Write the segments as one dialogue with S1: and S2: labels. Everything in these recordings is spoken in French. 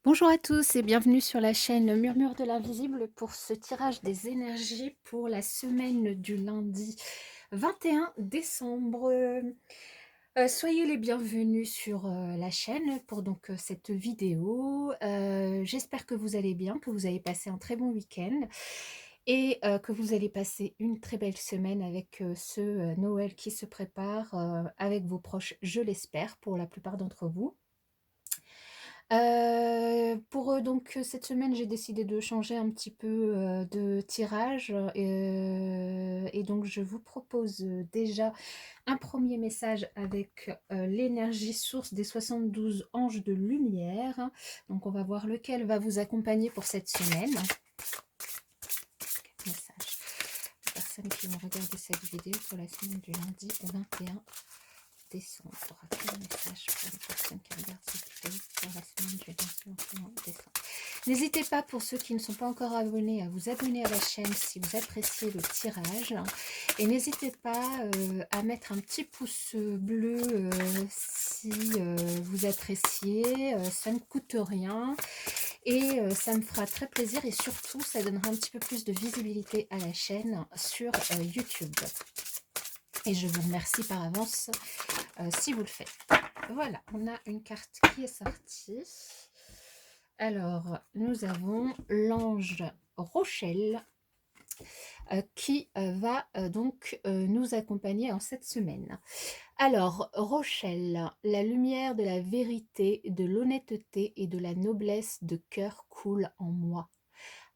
S1: Bonjour à tous et bienvenue sur la chaîne Murmure de l'Invisible pour ce tirage des énergies pour la semaine du lundi 21 décembre. Soyez les bienvenus sur la chaîne pour cette vidéo. J'espère que vous allez bien, que vous avez passé un très bon week-end et que vous allez passer une très belle semaine avec ce Noël qui se prépare avec vos proches, je l'espère, pour la plupart d'entre vous. Cette semaine, j'ai décidé de changer un petit peu, de tirage, et donc je vous propose, déjà un premier message avec, l'énergie source des 72 anges de lumière. Donc on va voir lequel va vous accompagner pour cette semaine. Quel message aux personnes qui vont regarder cette vidéo pour la semaine du lundi 21 décembre. Quel message pour les personnes qui regardent cette vidéo pour la semaine du lundi 21 décembre. N'hésitez pas, pour ceux qui ne sont pas encore abonnés, à vous abonner à la chaîne si vous appréciez le tirage. Et n'hésitez pas à mettre un petit pouce bleu si vous appréciez. Ça ne coûte rien et ça me fera très plaisir. Et surtout, ça donnera un petit peu plus de visibilité à la chaîne sur YouTube. Et je vous remercie par avance si vous le faites. Voilà, on a une carte qui est sortie. Alors, nous avons l'ange Rochelle qui va donc nous accompagner en cette semaine. Alors, Rochelle, la lumière de la vérité, de l'honnêteté et de la noblesse de cœur coule en moi.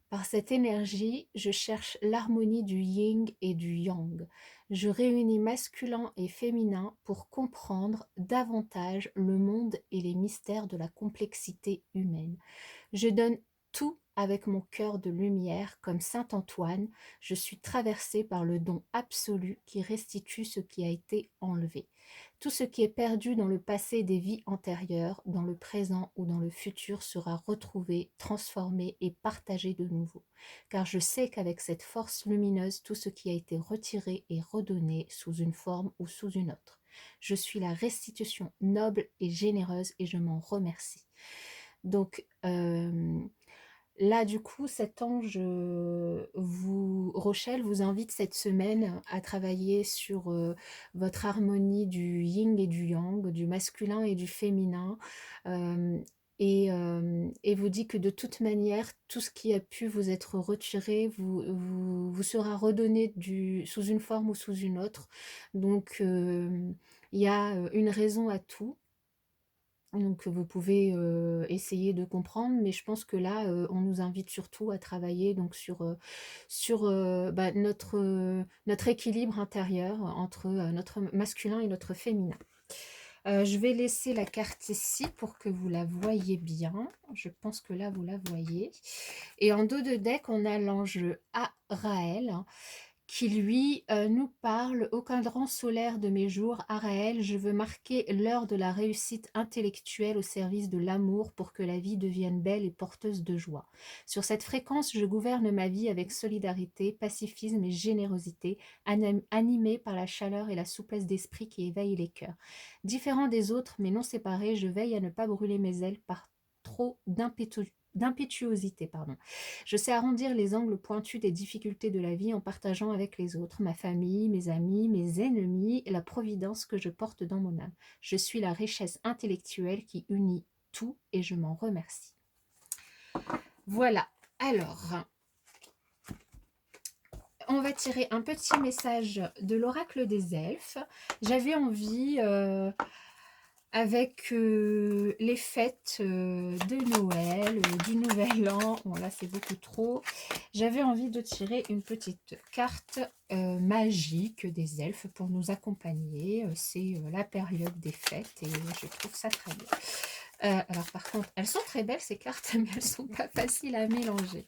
S1: Par cette énergie, je cherche l'harmonie du yin et du yang. Je réunis masculin et féminin pour comprendre davantage le monde et les mystères de la complexité humaine. Je donne tout avec mon cœur de lumière, comme saint Antoine. Je suis traversée par le don absolu qui restitue ce qui a été enlevé. Tout ce qui est perdu dans le passé des vies antérieures, dans le présent ou dans le futur sera retrouvé, transformé et partagé de nouveau. Car je sais qu'avec cette force lumineuse, tout ce qui a été retiré est redonné sous une forme ou sous une autre. Je suis la restitution noble et généreuse et je m'en remercie. Donc là, du coup, cet ange, Rochelle, vous invite cette semaine à travailler sur votre harmonie du yin et du yang, du masculin et du féminin. euh, et vous dit que de toute manière, tout ce qui a pu vous être retiré vous sera redonné sous une forme ou sous une autre. Donc, il y a une raison à tout. Donc vous pouvez essayer de comprendre, mais je pense que là, on nous invite surtout à travailler donc sur notre équilibre intérieur entre notre masculin et notre féminin. Je vais laisser la carte ici pour que vous la voyez bien. Je pense que là, vous la voyez. Et en dos de deck, on a l'ange Araël qui lui nous parle: au cadran solaire de mes jours, Araël, je veux marquer l'heure de la réussite intellectuelle au service de l'amour pour que la vie devienne belle et porteuse de joie. Sur cette fréquence, je gouverne ma vie avec solidarité, pacifisme et générosité, animée par la chaleur et la souplesse d'esprit qui éveillent les cœurs. Différent des autres, mais non séparés, je veille à ne pas brûler mes ailes par trop d'impétuosité. Je sais arrondir les angles pointus des difficultés de la vie en partageant avec les autres, ma famille, mes amis, mes ennemis, et la providence que je porte dans mon âme. Je suis la richesse intellectuelle qui unit tout et je m'en remercie. Voilà, alors, on va tirer un petit message de l'oracle des elfes. J'avais envie... avec les fêtes de Noël, du Nouvel An, bon là c'est beaucoup trop, j'avais envie de tirer une petite carte magique des elfes pour nous accompagner. C'est la période des fêtes et je trouve ça très bien. Alors par contre, elles sont très belles ces cartes, mais elles sont pas faciles à mélanger.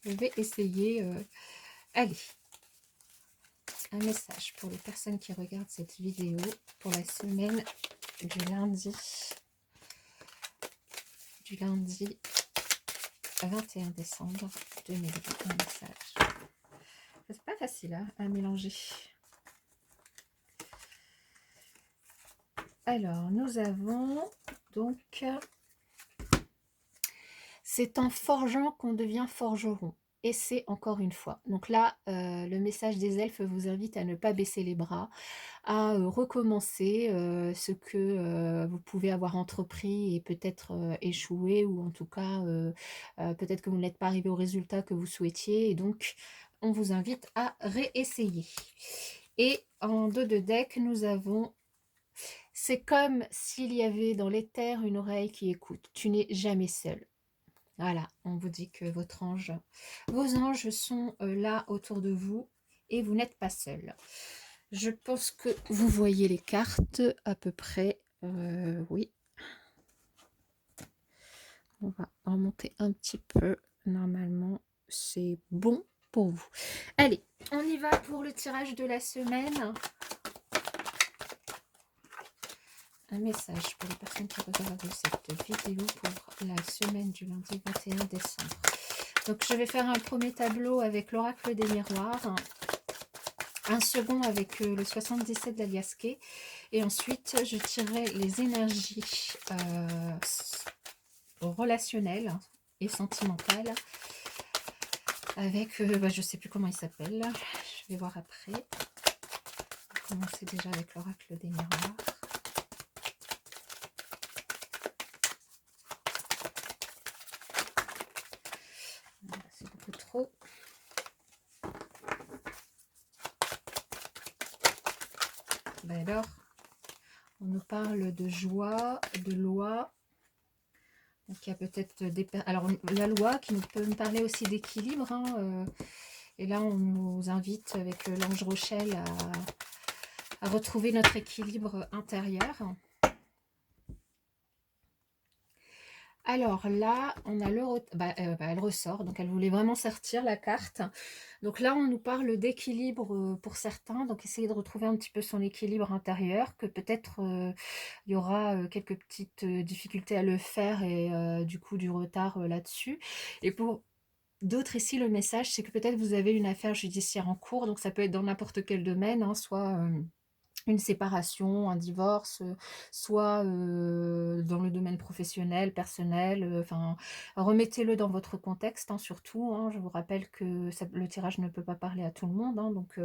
S1: Je vais essayer. Allez, un message pour les personnes qui regardent cette vidéo pour la semaine du lundi 21 décembre 2020. Un message. C'est pas facile hein, à mélanger. Alors, nous avons donc C'est en forgeant qu'on devient forgeron. Et c'est encore une fois. Donc là, le message des elfes vous invite à ne pas baisser les bras, à recommencer ce que vous pouvez avoir entrepris et peut-être échoué, ou en tout cas, peut-être que vous n'êtes pas arrivé au résultat que vous souhaitiez. Et donc, on vous invite à réessayer. Et en dos de deck, nous avons c'est comme s'il y avait dans l'éther une oreille qui écoute. Tu n'es jamais seul. Voilà, on vous dit que vos anges sont là autour de vous et vous n'êtes pas seul. Je pense que vous voyez les cartes à peu près. Oui. On va remonter un petit peu. Normalement, c'est bon pour vous. Allez, on y va pour le tirage de la semaine. Un message pour les personnes qui regardent cette vidéo pour la semaine du lundi 21 décembre. Donc, je vais faire un premier tableau avec l'oracle des miroirs, un second avec le 77 d'Aliasqué, et ensuite, je tirerai les énergies relationnelles et sentimentales avec, je ne sais plus comment il s'appelle, je vais voir après. On va commencer déjà avec l'oracle des miroirs. C'est beaucoup trop. Ben alors, on nous parle de joie, de loi. Donc il y a peut-être des... Alors la loi qui peut me parler aussi d'équilibre. Hein, et là, on nous invite avec l'ange Rochelle à retrouver notre équilibre intérieur. Alors là, on a elle ressort, donc elle voulait vraiment sortir la carte. Donc là, on nous parle d'équilibre pour certains, donc essayer de retrouver un petit peu son équilibre intérieur, que peut-être il y aura quelques petites difficultés à le faire et du coup du retard là-dessus. Et pour d'autres ici, le message, c'est que peut-être vous avez une affaire judiciaire en cours, donc ça peut être dans n'importe quel domaine, hein, soit une séparation, un divorce, soit dans le domaine professionnel, personnel, enfin, remettez-le dans votre contexte, hein, surtout, hein. Je vous rappelle que le tirage ne peut pas parler à tout le monde, hein, donc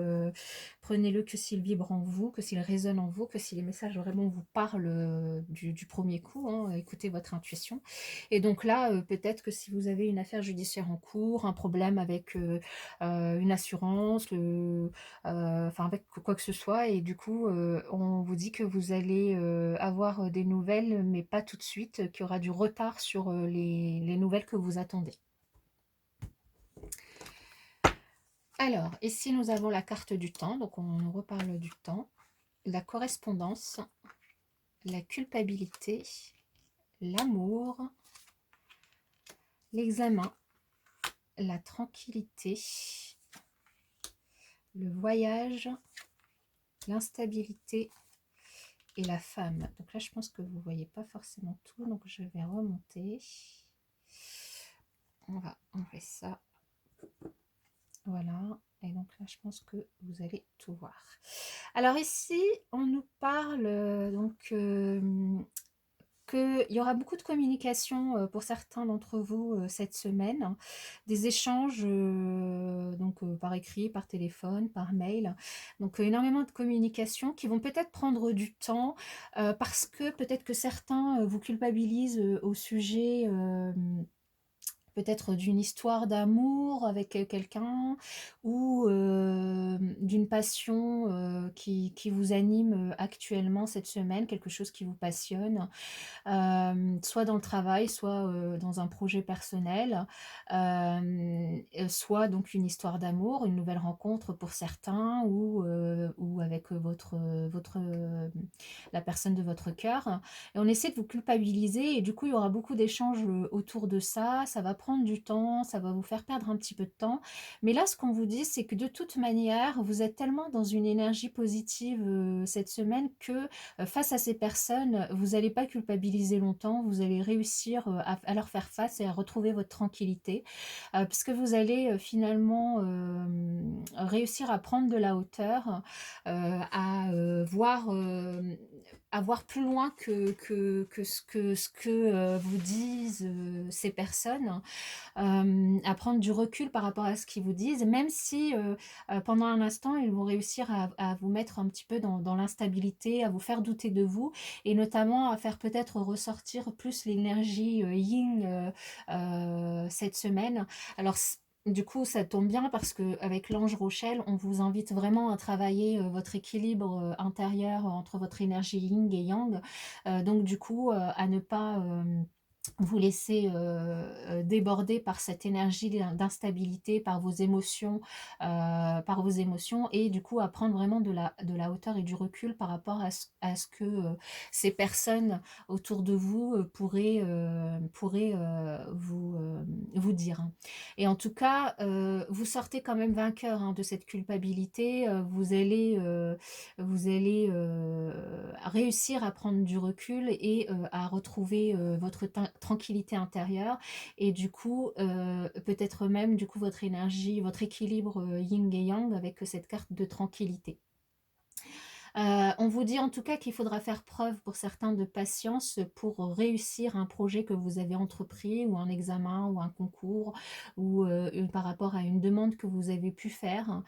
S1: prenez-le que s'il vibre en vous, que s'il résonne en vous, que si les messages vraiment vous parlent du premier coup, hein, écoutez votre intuition. Et donc là, peut-être que si vous avez une affaire judiciaire en cours, un problème avec une assurance, enfin avec quoi que ce soit, et du coup on vous dit que vous allez avoir des nouvelles, mais pas tout de suite, qu'il y aura du retard sur les nouvelles que vous attendez. Alors, ici nous avons la carte du temps, donc on nous reparle du temps, la correspondance, la culpabilité, l'amour, l'examen, la tranquillité, le voyage, l'instabilité et la femme. Donc là, je pense que vous ne voyez pas forcément tout, donc je vais remonter. On va enlever ça. Voilà. Et donc là, je pense que vous allez tout voir. Alors ici, on nous parle donc qu'il y aura beaucoup de communication pour certains d'entre vous cette semaine, hein, des échanges donc par écrit, par téléphone, par mail, donc énormément de communication qui vont peut-être prendre du temps parce que peut-être que certains vous culpabilisent au sujet peut-être d'une histoire d'amour avec quelqu'un, ou d'une passion qui vous anime actuellement cette semaine, quelque chose qui vous passionne, soit dans le travail, soit dans un projet personnel, soit donc une histoire d'amour, une nouvelle rencontre pour certains, ou avec la personne de votre cœur. Et on essaie de vous culpabiliser, et du coup il y aura beaucoup d'échanges autour de ça. Ça va prendre du temps, ça va vous faire perdre un petit peu de temps, mais là ce qu'on vous dit, c'est que de toute manière vous êtes tellement dans une énergie positive cette semaine que face à ces personnes, vous n'allez pas culpabiliser longtemps, vous allez réussir à leur faire face et à retrouver votre tranquillité, parce que vous allez finalement réussir à prendre de la hauteur, à voir à voir plus loin que ce que vous disent ces personnes, à prendre du recul par rapport à ce qu'ils vous disent, même si pendant un instant, ils vont réussir à vous mettre un petit peu dans l'instabilité, à vous faire douter de vous, et notamment à faire peut-être ressortir plus l'énergie yin cette semaine. Alors, du coup, ça tombe bien parce que avec l'ange Rochelle, on vous invite vraiment à travailler votre équilibre intérieur entre votre énergie yin et yang. Donc, du coup, à ne pas vous laisser déborder par cette énergie d'instabilité, par vos émotions, et du coup à prendre vraiment de la hauteur et du recul par rapport à ce que ces personnes autour de vous pourraient vous dire. Et en tout cas, vous sortez quand même vainqueur de cette culpabilité. Vous allez réussir à prendre du recul et à retrouver votre tranquillité intérieure, et du coup peut-être même du coup votre énergie, votre équilibre yin et yang avec cette carte de tranquillité. On vous dit en tout cas qu'il faudra faire preuve pour certains de patience pour réussir un projet que vous avez entrepris, ou un examen, ou un concours, ou par rapport à une demande que vous avez pu faire,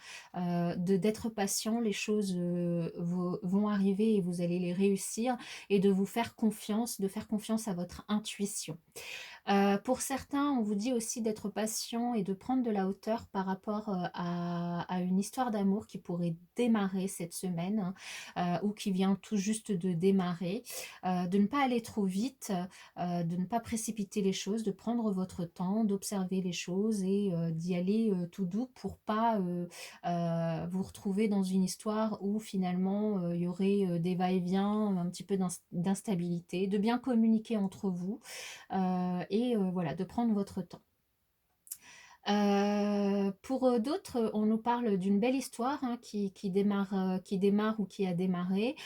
S1: d'être patient. Les choses vont arriver et vous allez les réussir, et de vous faire confiance, de faire confiance à votre intuition. Pour certains, on vous dit aussi d'être patient et de prendre de la hauteur par rapport à une histoire d'amour qui pourrait démarrer cette semaine, ou qui vient tout juste de démarrer. De ne pas aller trop vite, de ne pas précipiter les choses, de prendre votre temps, d'observer les choses, et d'y aller tout doux pour pas vous retrouver dans une histoire où finalement il y aurait des va-et-vient, un petit peu d'instabilité, de bien communiquer entre vous, et voilà, de prendre votre temps. Pour d'autres, on nous parle d'une belle histoire qui démarre ou qui a démarré,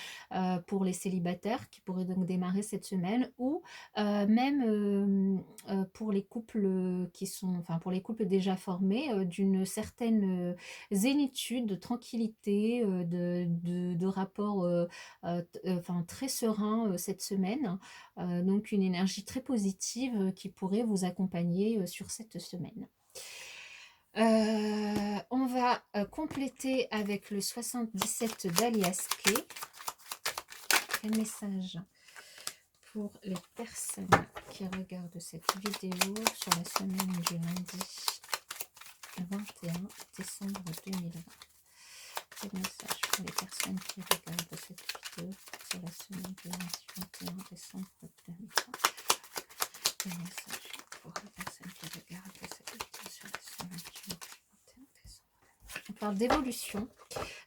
S1: pour les célibataires, qui pourrait donc démarrer cette semaine, ou même pour les couples enfin pour les couples déjà formés, d'une certaine zénitude, de tranquillité, de rapport enfin très serein cette semaine. Donc une énergie très positive qui pourrait vous accompagner sur cette semaine. On va compléter avec le 77 d'Alias Kay. Quel message pour les personnes qui regardent cette vidéo sur la semaine du lundi 21 décembre 2020. Quel message pour les personnes qui regardent cette vidéo sur la semaine du lundi 21 décembre 2020. Quel message pour les personnes qui regardent cette vidéo sur la semaine du lundi 21 décembre. On parle d'évolution,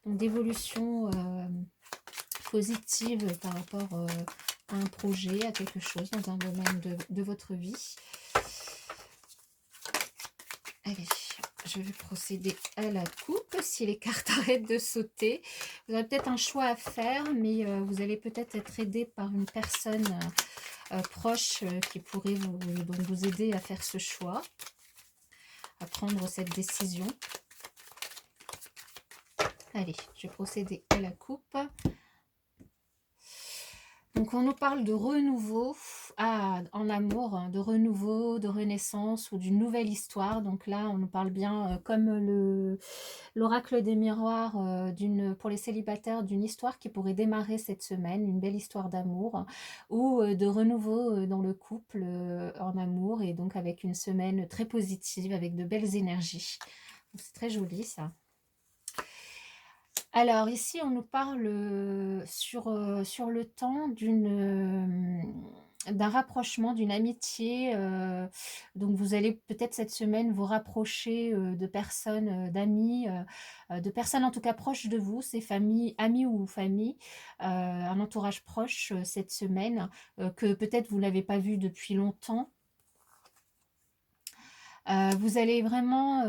S1: donc d'évolution positive par rapport à un projet, à quelque chose dans un domaine de votre vie. Allez, je vais procéder à la coupe. Si les cartes arrêtent de sauter, vous aurez peut-être un choix à faire, mais vous allez peut-être être aidé par une personne proche qui pourrait donc vous aider à faire ce choix, à prendre cette décision. Allez, je vais procéder à la coupe. Donc on nous parle de renouveau en amour, de renouveau, de renaissance, ou d'une nouvelle histoire. Donc là, on nous parle bien, comme l'oracle des miroirs, pour les célibataires, d'une histoire qui pourrait démarrer cette semaine, une belle histoire d'amour, ou de renouveau dans le couple, en amour, et donc avec une semaine très positive, avec de belles énergies. C'est très joli ça. Alors ici, on nous parle sur le temps d'un rapprochement, d'une amitié. Donc vous allez peut-être cette semaine vous rapprocher de personnes, d'amis, de personnes en tout cas proches de vous, ces familles, amis ou familles, un entourage proche cette semaine, que peut-être vous n'avez pas vu depuis longtemps. Vous allez vraiment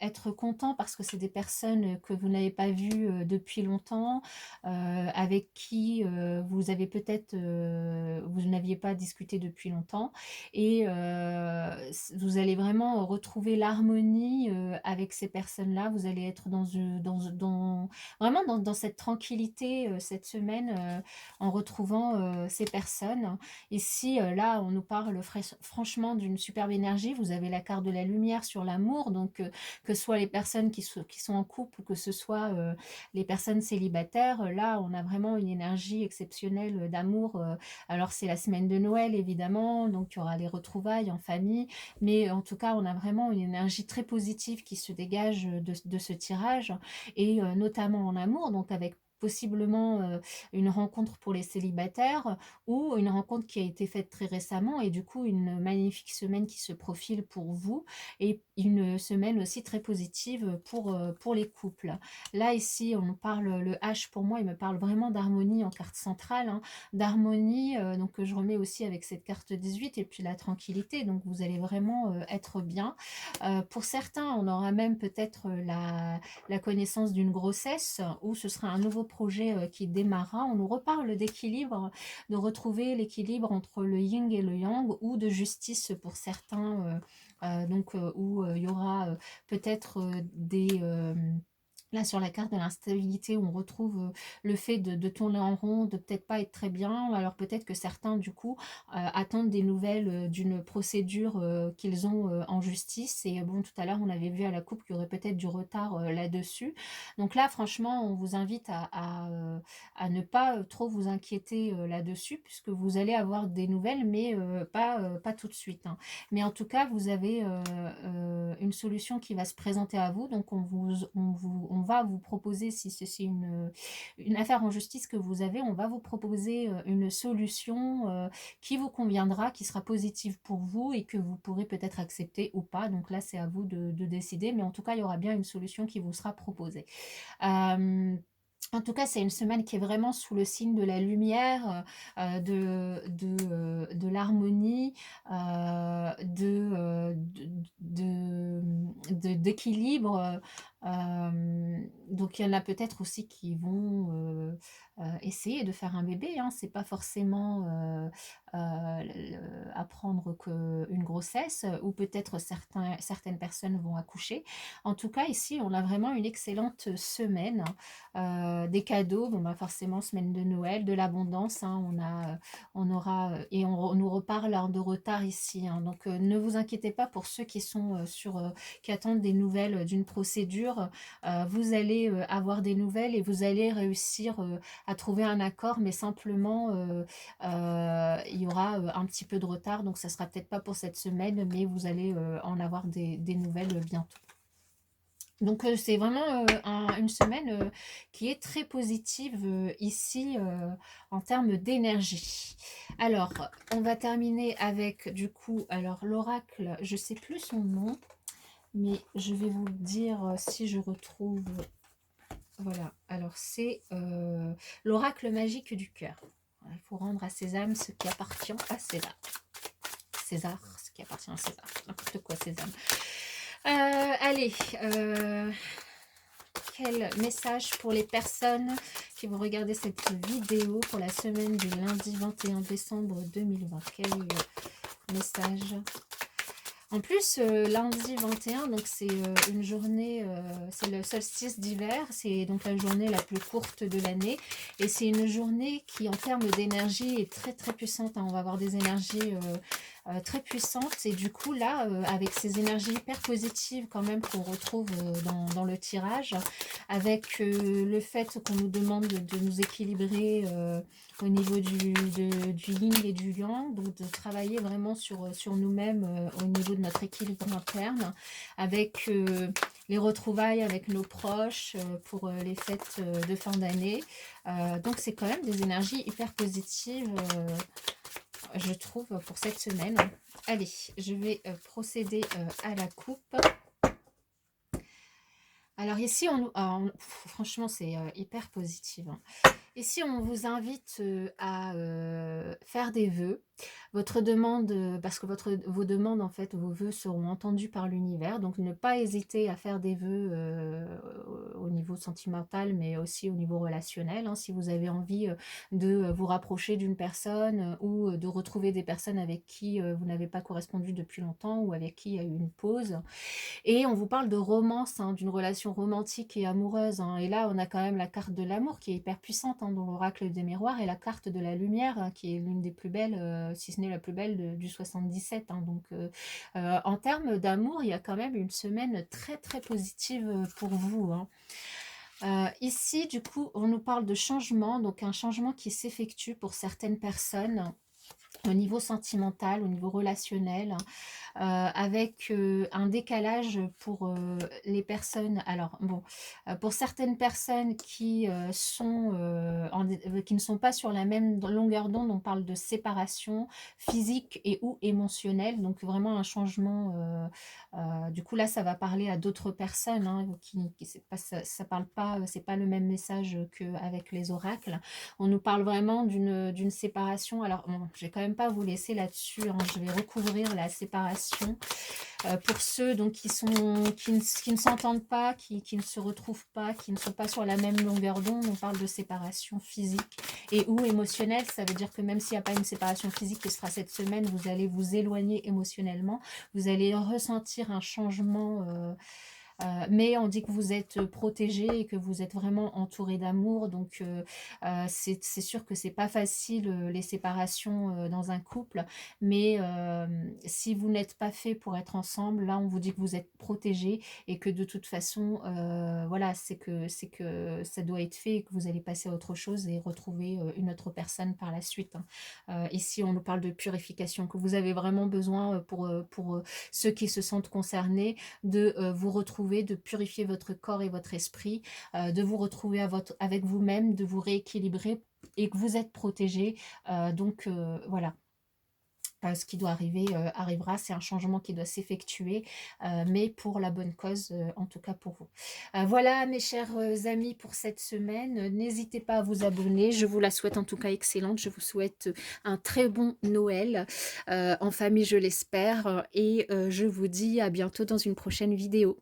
S1: être content parce que c'est des personnes que vous n'avez pas vues depuis longtemps, avec qui vous avez peut-être, vous n'aviez pas discuté depuis longtemps. Et vous allez vraiment retrouver l'harmonie avec ces personnes-là. Vous allez être vraiment dans cette tranquillité cette semaine en retrouvant ces personnes. Ici, là, on nous parle franchement d'une superbe énergie. Vous avez la carte de la lumière sur l'amour, donc que ce soit les personnes qui sont en couple ou que ce soit les personnes célibataires, là, on a vraiment une énergie exceptionnelle d'amour. Alors, c'est la semaine de Noël, évidemment, donc il y aura les retrouvailles en famille, mais en tout cas, on a vraiment une énergie très positive qui se dégage de ce tirage, et notamment en amour, donc avec possiblement une rencontre pour les célibataires ou une rencontre qui a été faite très récemment et du coup une magnifique semaine qui se profile pour vous et une semaine aussi très positive pour les couples. Là ici on nous parle, le H pour moi il me parle vraiment d'harmonie en carte centrale, hein, d'harmonie donc que je remets aussi avec cette carte 18 et puis la tranquillité, donc vous allez vraiment être bien. Pour certains on aura même peut-être la connaissance d'une grossesse ou ce sera un nouveau projet qui démarrera. On nous reparle d'équilibre, de retrouver l'équilibre entre le yin et le yang ou de justice pour certains, donc où il y aura peut-être des... Là, sur la carte de l'instabilité, on retrouve le fait de tourner en rond, de peut-être pas être très bien. Alors peut-être que certains, du coup, attendent des nouvelles d'une procédure qu'ils ont en justice. Et bon, tout à l'heure, on avait vu à la coupe qu'il y aurait peut-être du retard là-dessus. Donc là, franchement, on vous invite à ne pas trop vous inquiéter là-dessus, puisque vous allez avoir des nouvelles, mais pas tout de suite, hein. Mais en tout cas, vous avez une solution qui va se présenter à vous. Donc, on va vous proposer, si c'est une affaire en justice que vous avez, on va vous proposer une solution qui vous conviendra, qui sera positive pour vous et que vous pourrez peut-être accepter ou pas. Donc là, c'est à vous de décider. Mais en tout cas, il y aura bien une solution qui vous sera proposée. En tout cas, c'est une semaine qui est vraiment sous le signe de la lumière, de l'harmonie, d'équilibre. Donc, il y en a peut-être aussi qui vont essayer de faire un bébé, hein. C'est pas forcément apprendre qu'une grossesse, ou peut-être certaines personnes vont accoucher. En tout cas, ici, on a vraiment une excellente semaine. Des cadeaux, bon, bah, forcément, semaine de Noël, de l'abondance, hein, on aura, et on nous reparle de retard ici, hein. Donc, ne vous inquiétez pas pour ceux qui sont qui attendent des nouvelles d'une procédure. Vous allez avoir des nouvelles et vous allez réussir à trouver un accord, mais simplement, il y aura un petit peu de retard, donc ça sera peut-être pas pour cette semaine, mais vous allez en avoir des nouvelles bientôt. Donc c'est vraiment une semaine qui est très positive ici en termes d'énergie. Alors, on va terminer avec du coup, alors l'oracle, je sais plus son nom, mais je vais vous le dire si je retrouve. Voilà, alors c'est l'oracle magique du cœur. Il faut rendre à Sésame ce qui appartient à César. César, ce qui appartient à César. N'importe quoi, Sésame. Allez, quel message pour les personnes qui vont regarder cette vidéo pour la semaine du lundi 21 décembre 2020? Quel message? En plus, lundi 21, donc c'est une journée, c'est le solstice d'hiver, c'est donc la journée la plus courte de l'année, et c'est une journée qui, en termes d'énergie, est très très puissante, hein. On va avoir des énergies très puissantes, et du coup là, avec ces énergies hyper positives quand même qu'on retrouve dans le tirage, avec le fait qu'on nous demande de nous équilibrer au niveau du yin et du yang, donc de travailler vraiment sur nous-mêmes au niveau de notre équilibre interne, avec les retrouvailles avec nos proches pour les fêtes de fin d'année. Donc c'est quand même des énergies hyper positives, je trouve, pour cette semaine. Allez, je vais procéder à la coupe. Alors ici, franchement, c'est hyper positif, hein. Ici, on vous invite à faire des vœux. Votre demande, parce que vos demandes, en fait, vos vœux seront entendus par l'univers. Donc, ne pas hésiter à faire des vœux au niveau sentimental, mais aussi au niveau relationnel, hein. Si vous avez envie de vous rapprocher d'une personne ou de retrouver des personnes avec qui vous n'avez pas correspondu depuis longtemps ou avec qui il y a eu une pause, et on vous parle de romance, hein, d'une relation romantique et amoureuse, hein. Et là, on a quand même la carte de l'amour qui est hyper puissante, hein, dans l'oracle des miroirs, et la carte de la lumière, hein, qui est l'une des plus belles, si ce n'est la plus belle du 77, hein. Donc, en termes d'amour, il y a quand même une semaine très très positive pour vous, hein. Ici, du coup, on nous parle de changement, donc un changement qui s'effectue pour certaines personnes au niveau sentimental, au niveau relationnel, avec un décalage pour les personnes. Alors bon, pour certaines personnes qui qui ne sont pas sur la même longueur d'onde, on parle de séparation physique et ou émotionnelle, donc vraiment un changement. Du coup là, ça va parler à d'autres personnes, hein, qui c'est pas, ça parle pas, c'est pas le même message qu'avec les oracles. On nous parle vraiment d'une séparation. Alors, bon, je vais quand même pas vous laisser là-dessus, hein. Je vais recouvrir la séparation pour ceux donc, qui ne s'entendent pas, qui ne se retrouvent pas, qui ne sont pas sur la même longueur d'onde. On parle de séparation physique et ou émotionnelle. Ça veut dire que même s'il n'y a pas une séparation physique qui se fera cette semaine, vous allez vous éloigner émotionnellement. Vous allez ressentir un changement. Mais on dit que vous êtes protégé et que vous êtes vraiment entouré d'amour. Donc, c'est sûr que c'est pas facile, les séparations dans un couple. Mais si vous n'êtes pas fait pour être ensemble, là, on vous dit que vous êtes protégé et que de toute façon, voilà, c'est que ça doit être fait et que vous allez passer à autre chose et retrouver une autre personne par la suite, hein. Ici, on nous parle de purification, que vous avez vraiment besoin pour ceux qui se sentent concernés, de vous retrouver, de purifier votre corps et votre esprit, de vous retrouver avec vous-même, de vous rééquilibrer et que vous êtes protégé. Donc voilà. Ce qui doit arriver arrivera, c'est un changement qui doit s'effectuer, mais pour la bonne cause, en tout cas pour vous. Voilà mes chers amis pour cette semaine. N'hésitez pas à vous abonner, je vous la souhaite en tout cas excellente. Je vous souhaite un très bon Noël, en famille je l'espère, et je vous dis à bientôt dans une prochaine vidéo.